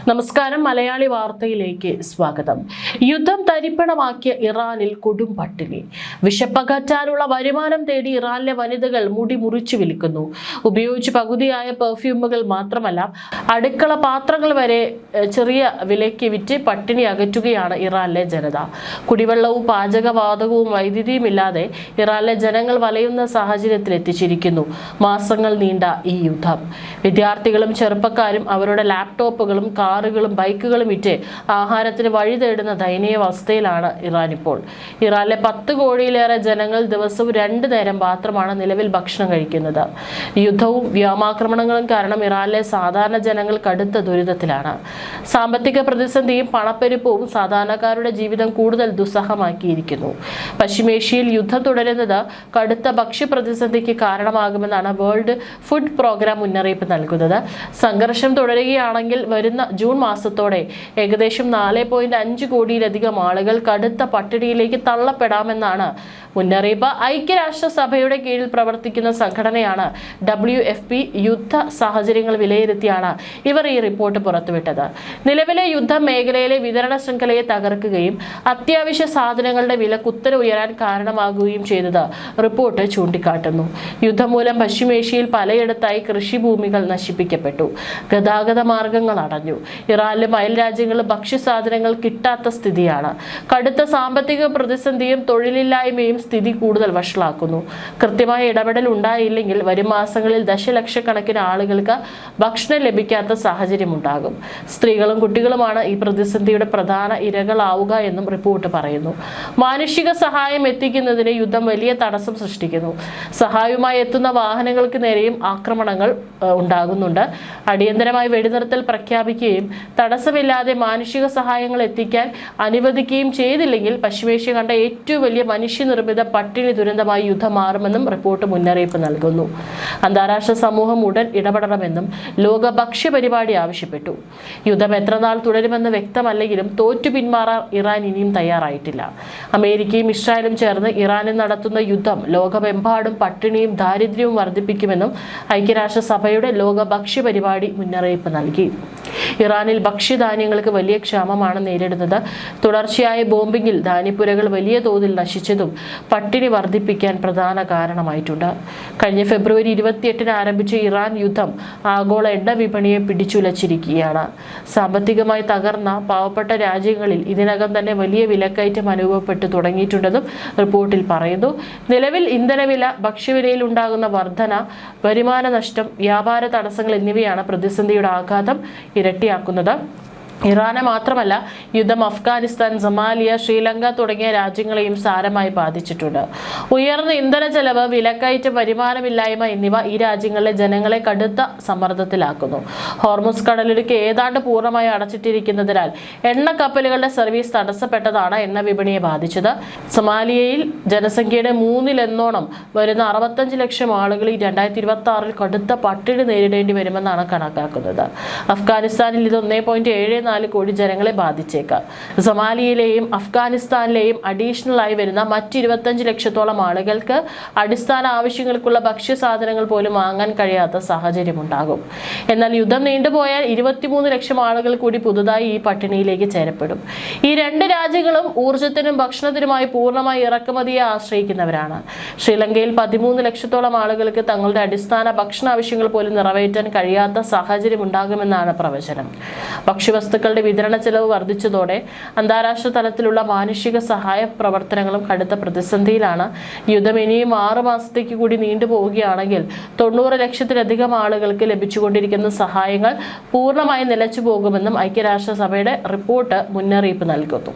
നമസ്കാരം. മലയാളി വാർത്തയിലേക്ക് സ്വാഗതം. യുദ്ധം തരിപ്പണമാക്കിയ ഇറാനിൽ കൊടും പട്ടിണി. വിശപ്പകറ്റാനുള്ള വരുമാനം തേടി ഇറാനിലെ വനിതകൾ മുടി മുറിച്ചു വിൽക്കുന്നു. ഉപയോഗിച്ച് പകുതിയായ പെർഫ്യൂമുകൾ മാത്രമല്ല, അടുക്കള പാത്രങ്ങൾ വരെ ചെറിയ വിലയ്ക്ക് വിറ്റ് പട്ടിണി അകറ്റുകയാണ് ഇറാനിലെ ജനത. കുടിവെള്ളവും പാചകവാതകവും വൈദ്യുതിയും ഇല്ലാതെ ഇറാനിലെ ജനങ്ങൾ വലയുന്ന സാഹചര്യത്തിൽ എത്തിച്ചിരിക്കുന്നു മാസങ്ങൾ നീണ്ട ഈ യുദ്ധം. വിദ്യാർത്ഥികളും ചെറുപ്പക്കാരും അവരുടെ ലാപ്ടോപ്പുകളും കാറുകളും ബൈക്കുകളും വിറ്റ് ആഹാരത്തിന് വഴി തേടുന്ന ദയനീയാവസ്ഥയിലാണ് ഇറാൻ ഇപ്പോൾ. ഇറാനിലെ 10 കോടിയിലേറെ ജനങ്ങൾ ദിവസവും 2 നേരം മാത്രമാണ് നിലവിൽ ഭക്ഷണം കഴിക്കുന്നത്. യുദ്ധവും വ്യോമാക്രമണങ്ങളും കാരണം ഇറാനിലെ സാധാരണ ജനങ്ങൾ കടുത്ത ദുരിതത്തിലാണ്. സാമ്പത്തിക പ്രതിസന്ധിയും പണപ്പെരുപ്പവും സാധാരണക്കാരുടെ ജീവിതം കൂടുതൽ ദുസ്സഹമാക്കിയിരിക്കുന്നു. പശ്ചിമേഷ്യയിൽ യുദ്ധം തുടരുന്നത് കടുത്ത ഭക്ഷ്യപ്രതിസന്ധിക്ക് കാരണമാകുമെന്നാണ് വേൾഡ് ഫുഡ് പ്രോഗ്രാം മുന്നറിയിപ്പ് നൽകുന്നത്. സംഘർഷം തുടരുകയാണെങ്കിൽ വരുന്ന ജൂൺ മാസത്തോടെ ഏകദേശം 4.5 കോടിയിലധികം ആളുകൾ കടുത്ത പട്ടിണിയിലേക്ക് തള്ളപ്പെടാമെന്നാണ് മുന്നറിയിപ്പ്. ഐക്യരാഷ്ട്രസഭയുടെ കീഴിൽ പ്രവർത്തിക്കുന്ന സംഘടനയാണ് WFP. യുദ്ധ സാഹചര്യങ്ങൾ വിലയിരുത്തിയാണ് ഇവർ ഈ റിപ്പോർട്ട് പുറത്തുവിട്ടത്. നിലവിലെ യുദ്ധം മേഖലയിലെ വിതരണ ശൃംഖലയെ തകർക്കുകയും അത്യാവശ്യ സാധനങ്ങളുടെ വില കുത്തനെ ഉയരാൻ കാരണമാകുകയും ചെയ്തത് റിപ്പോർട്ട് ചൂണ്ടിക്കാട്ടുന്നു. യുദ്ധം മൂലം പശ്ചിമേഷ്യയിൽ പലയിടത്തായി കൃഷിഭൂമികൾ നശിപ്പിക്കപ്പെട്ടു. ഗതാഗത മാർഗങ്ങൾ അടഞ്ഞു. ഇറാനിലും അയൽ രാജ്യങ്ങളിലും ഭക്ഷ്യസാധനങ്ങൾ കിട്ടാത്ത സ്ഥിതിയാണ്. കടുത്ത സാമ്പത്തിക പ്രതിസന്ധിയും തൊഴിലില്ലായ്മയും സ്ഥിതി കൂടുതൽ വഷളാക്കുന്നു. കൃത്യമായ ഇടപെടൽ ഉണ്ടായില്ലെങ്കിൽ വരും മാസങ്ങളിൽ ദശലക്ഷക്കണക്കിന് ആളുകൾക്ക് ഭക്ഷണം ലഭിക്കാത്ത സാഹചര്യമുണ്ടാകും. സ്ത്രീകളും കുട്ടികളുമാണ് ഈ പ്രതിസന്ധിയുടെ പ്രധാന ഇരകളാവുക എന്നും റിപ്പോർട്ട് പറയുന്നു. മാനുഷിക സഹായം എത്തിക്കുന്നതിന് യുദ്ധം വലിയ തടസ്സം സൃഷ്ടിക്കുന്നു. സഹായവുമായി എത്തുന്ന വാഹനങ്ങൾക്ക് നേരെയും ആക്രമണങ്ങൾ ഉണ്ടാകുന്നുണ്ട്. അടിയന്തരമായി വെടിനിർത്തൽ പ്രഖ്യാപിക്കുകയും തടസ്സമില്ലാതെ മാനുഷിക സഹായങ്ങൾ എത്തിക്കാൻ അനുവദിക്കുകയും ചെയ്തില്ലെങ്കിൽ പശ്ചിമേഷ്യ കണ്ട ഏറ്റവും വലിയ മനുഷ്യനിർമ്മിത പട്ടിണി ദുരന്തമായി യുദ്ധം മാറുമെന്നും റിപ്പോർട്ട് മുന്നറിയിപ്പ് നൽകുന്നു. അന്താരാഷ്ട്ര സമൂഹം ഉടൻ ഇടപെടണമെന്നും ലോക ഭക്ഷ്യ പരിപാടി ആവശ്യപ്പെട്ടു. യുദ്ധം എത്ര നാൾ തുടരുമെന്ന് വ്യക്തമല്ലെങ്കിലും തോറ്റു പിന്മാറാൻ ഇറാൻ ഇനിയും തയ്യാറായിട്ടില്ല. അമേരിക്കയും ഇസ്രായേലും ചേർന്ന് ഇറാനിൽ നടത്തുന്ന യുദ്ധം ലോകമെമ്പാടും പട്ടിണിയും ദാരിദ്ര്യവും വർദ്ധിപ്പിക്കുമെന്നും ഐക്യരാഷ്ട്രസഭയുടെ ലോക ഭക്ഷ്യ പരിപാടി മുന്നറിയിപ്പ് നൽകി. ഇറാനിൽ ഭക്ഷ്യധാന്യങ്ങൾക്ക് വലിയ ക്ഷാമമാണ് നേരിടുന്നത്. തുടർച്ചയായ ബോംബിങ്ങിൽ ധാന്യപ്പുരകൾ വലിയ തോതിൽ നശിച്ചതും പട്ടിണി വർദ്ധിപ്പിക്കാൻ പ്രധാന കാരണമായിട്ടുണ്ട്. കഴിഞ്ഞ ഫെബ്രുവരി 28-ന് ആരംഭിച്ച ഇറാൻ യുദ്ധം ആഗോള എണ്ണ വിപണിയെ പിടിച്ചുലച്ചിരിക്കുകയാണ്. സാമ്പത്തികമായി തകർന്ന പാവപ്പെട്ട രാജ്യങ്ങളിൽ ഇതിനകം തന്നെ വലിയ വിലക്കയറ്റം അനുഭവപ്പെട്ടു തുടങ്ങിയിട്ടുണ്ടെന്നും റിപ്പോർട്ടിൽ പറയുന്നു. നിലവിൽ ഇന്ധനവില, ഭക്ഷ്യവിലയിൽ ഉണ്ടാകുന്ന വർധന, വരുമാന നഷ്ടം, വ്യാപാര തടസ്സങ്ങൾ എന്നിവയാണ് പ്രതിസന്ധിയുടെ ആഘാതം ഇരട്ടിയാക്കുന്നത്. ഇറാനെ മാത്രമല്ല, യുദ്ധം അഫ്ഗാനിസ്ഥാൻ, സൊമാലിയ, ശ്രീലങ്ക തുടങ്ങിയ രാജ്യങ്ങളെയും സാരമായി ബാധിച്ചിട്ടുണ്ട്. ഉയർന്ന ഇന്ധന ചെലവ്, വിലക്കയറ്റം, വരുമാനമില്ലായ്മ എന്നിവ ഈ രാജ്യങ്ങളിലെ ജനങ്ങളെ കടുത്ത സമ്മർദ്ദത്തിലാക്കുന്നു. ഹോർമുസ് കടലിടുക്ക് ഏതാണ്ട് പൂർണ്ണമായി അടച്ചിട്ടിരിക്കുന്നതിനാൽ എണ്ണ കപ്പലുകളുടെ സർവീസ് തടസ്സപ്പെട്ടതാണ് എണ്ണ വിപണിയെ ബാധിച്ചത്. സൊമാലിയയിൽ ജനസംഖ്യയുടെ 1/3 വരുന്ന 65 ലക്ഷം ആളുകൾ ഈ 2026-ൽ കടുത്ത പട്ടിണി നേരിടേണ്ടി വരുമെന്നാണ് കണക്കാക്കുന്നത്. അഫ്ഗാനിസ്ഥാനിൽ ഇത് 1.74 കോടി ജനങ്ങളെ ബാധിച്ചേക്കാം. സൊമാലിയയിലെയും അഫ്ഗാനിസ്ഥാനിലെയും അഡീഷണൽ ആയി വരുന്ന മറ്റ് 25 ലക്ഷത്തോളം ആളുകൾക്ക് അടിസ്ഥാന ആവശ്യങ്ങൾക്കുള്ള ഭക്ഷ്യസാധനങ്ങൾ പോലും വാങ്ങാൻ കഴിയാത്ത സാഹചര്യമുണ്ടാകും. എന്നാൽ യുദ്ധം നീണ്ടുപോയാൽ 23 ലക്ഷം ആളുകൾ കൂടി പുതുതായി ഈ പട്ടിണിയിലേക്ക് ചേരപ്പെടും. ഈ 2 രാജ്യങ്ങളും ഊർജ്ജത്തിനും ഭക്ഷണത്തിനുമായി പൂർണ്ണമായി ഇറക്കുമതിയെ ആശ്രയിക്കുന്നവരാണ്. ശ്രീലങ്കയിൽ 13 ലക്ഷത്തോളം ആളുകൾക്ക് തങ്ങളുടെ അടിസ്ഥാന ഭക്ഷണ ആവശ്യങ്ങൾ പോലും നിറവേറ്റാൻ കഴിയാത്ത സാഹചര്യം ഉണ്ടാകുമെന്നാണ് പ്രവചനം. ഭക്ഷ്യവസ്തുക്കളുടെ വിതരണ ചെലവ് വർദ്ധിച്ചതോടെ അന്താരാഷ്ട്ര തലത്തിലുള്ള മാനുഷിക സഹായ പ്രവർത്തനങ്ങളും കടുത്ത പ്രതിസന്ധിയിലാണ്. യുദ്ധം ഇനിയും 6 മാസത്തേക്ക് കൂടി നീണ്ടുപോവുകയാണെങ്കിൽ 90 ലക്ഷത്തിലധികം ആളുകൾക്ക് ലഭിച്ചുകൊണ്ടിരിക്കുന്ന സഹായങ്ങൾ പൂർണ്ണമായി നിലച്ചു പോകുമെന്നും ഐക്യരാഷ്ട്രസഭയുടെ റിപ്പോർട്ട് മുന്നറിയിപ്പ് നൽകുന്നു.